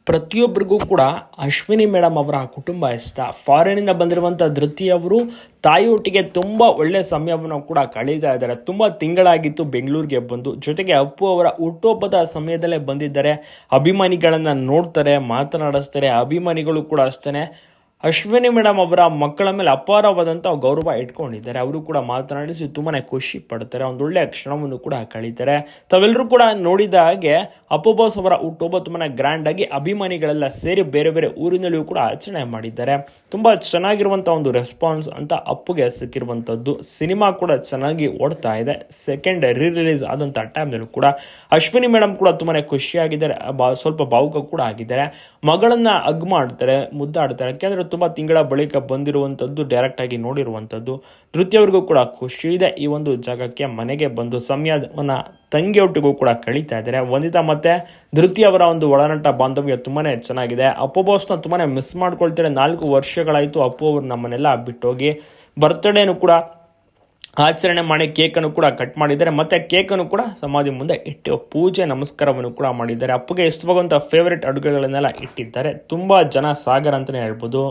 ಪ್ರತಿಯೊಬ್ಬರಿಗೂ ಕೂಡ ಅಶ್ವಿನಿ ಮೇಡಮ್ ಅವರ ಕುಟುಂಬ ಇಷ್ಟ. ಫಾರಿನಿಂದ ಬಂದಿರುವಂಥ ಧೃತಿ ಅವರು ತಾಯಿಯೊಟ್ಟಿಗೆ ತುಂಬ ಒಳ್ಳೆ ಸಮಯವನ್ನು ಕೂಡ ಕಳೀತಾ ಇದ್ದಾರೆ. ತುಂಬ ತಿಂಗಳಾಗಿತ್ತು ಬೆಂಗಳೂರಿಗೆ ಬಂದು. ಜೊತೆಗೆ ಅಪ್ಪು ಅವರ ಹುಟ್ಟುಹಬ್ಬದ ಸಮಯದಲ್ಲೇ ಬಂದಿದ್ದಾರೆ. ಅಭಿಮಾನಿಗಳನ್ನು ನೋಡ್ತಾರೆ, ಮಾತನಾಡಿಸ್ತಾರೆ. ಅಭಿಮಾನಿಗಳು ಕೂಡ ಅಷ್ಟೇ ಅಶ್ವಿನಿ ಮೇಡಮ್ ಅವರ ಮಕ್ಕಳ ಮೇಲೆ ಅಪಾರವಾದಂಥ ಗೌರವ ಇಟ್ಕೊಂಡಿದ್ದಾರೆ. ಅವರು ಕೂಡ ಮಾತನಾಡಿಸಿ ತುಂಬಾ ಖುಷಿ ಪಡ್ತಾರೆ. ಒಂದು ಒಳ್ಳೆಯ ಕ್ಷಣವನ್ನು ಕೂಡ ಕಳೀತಾರೆ. ತಾವೆಲ್ಲರೂ ಕೂಡ ನೋಡಿದ ಹಾಗೆ ಅಪ್ಪು ಬಾಸ್ ಅವರ ಹುಟ್ಟುಹಬ್ಬ ತುಂಬಾ ಗ್ರ್ಯಾಂಡ್ ಆಗಿ ಅಭಿಮಾನಿಗಳೆಲ್ಲ ಸೇರಿ ಬೇರೆ ಬೇರೆ ಊರಿನಲ್ಲಿಯೂ ಕೂಡ ಆಚರಣೆ ಮಾಡಿದ್ದಾರೆ. ತುಂಬಾ ಚೆನ್ನಾಗಿರುವಂಥ ಒಂದು ರೆಸ್ಪಾನ್ಸ್ ಅಂತ ಅಪ್ಪುಗೆ ಸಿಕ್ಕಿರುವಂಥದ್ದು. ಸಿನಿಮಾ ಕೂಡ ಚೆನ್ನಾಗಿ ಓಡ್ತಾ ಇದೆ. ಸೆಕೆಂಡ್ ರಿಲೀಸ್ ಆದಂಥ ಟೈಮ್ನಲ್ಲೂ ಕೂಡ ಅಶ್ವಿನಿ ಮೇಡಮ್ ಕೂಡ ತುಂಬಾ ಖುಷಿಯಾಗಿದ್ದಾರೆ. ಸ್ವಲ್ಪ ಭಾವುಕ ಕೂಡ ಆಗಿದ್ದಾರೆ. ಮಗಳನ್ನ ಹಗ್ ಮಾಡ್ತಾರೆ, ಮುದ್ದಾಡ್ತಾರೆ. ಯಾಕೆಂದ್ರೆ ತುಂಬಾ ತಿಂಗಳ ಬಳಿಕ ಬಂದಿರುವಂಥದ್ದು, ಡೈರೆಕ್ಟ್ ಆಗಿ ನೋಡಿರುವಂಥದ್ದು. ಧೃತಿಯವರಿಗೂ ಕೂಡ ಖುಷಿ ಇದೆ. ಈ ಒಂದು ಜಾಗಕ್ಕೆ ಮನೆಗೆ ಬಂದು ಸಮಯವನ್ನ ತಂಗಿಯೊಟ್ಟಿಗೂ ಕೂಡ ಕಳೀತಾ ಇದ್ದಾರೆ. ವಂದಿತಾ ಮತ್ತೆ ಧೃತಿ ಅವರ ಒಂದು ಒಳನಾಟ ಬಾಂಧವ್ಯ ತುಂಬಾನೇ ಚೆನ್ನಾಗಿದೆ. ಅಪ್ಪು ಬಾಸ್ನ ತುಂಬಾನೇ ಮಿಸ್ ಮಾಡ್ಕೊಳ್ತಾರೆ. 4 ವರ್ಷಗಳಾಯಿತು ಅಪ್ಪು ಅವರು ನಮ್ಮನ್ನೆಲ್ಲ ಬಿಟ್ಟೋಗಿ. ಬರ್ತ್ಡೇನು ಕೂಡ ಆಚರಣೆ ಮಾಡಿ ಕೇಕನ್ನು ಕೂಡ ಕಟ್ ಮಾಡಿದ್ದಾರೆ. ಮತ್ತೆ ಕೇಕನ್ನು ಕೂಡ ಸಮಾಧಿ ಮುಂದೆ ಇಟ್ಟು ಪೂಜೆ ನಮಸ್ಕಾರವನ್ನು ಕೂಡ ಮಾಡಿದ್ದಾರೆ. ಅಪ್ಪಗೆ ಇಷ್ಟವಾಗುವಂಥ ಫೇವರೇಟ್ ಅಡುಗೆಗಳನ್ನೆಲ್ಲ ಇಟ್ಟಿದ್ದಾರೆ. ತುಂಬ ಜನ ಸಾಗರ ಅಂತಲೇ ಹೇಳ್ಬೋದು.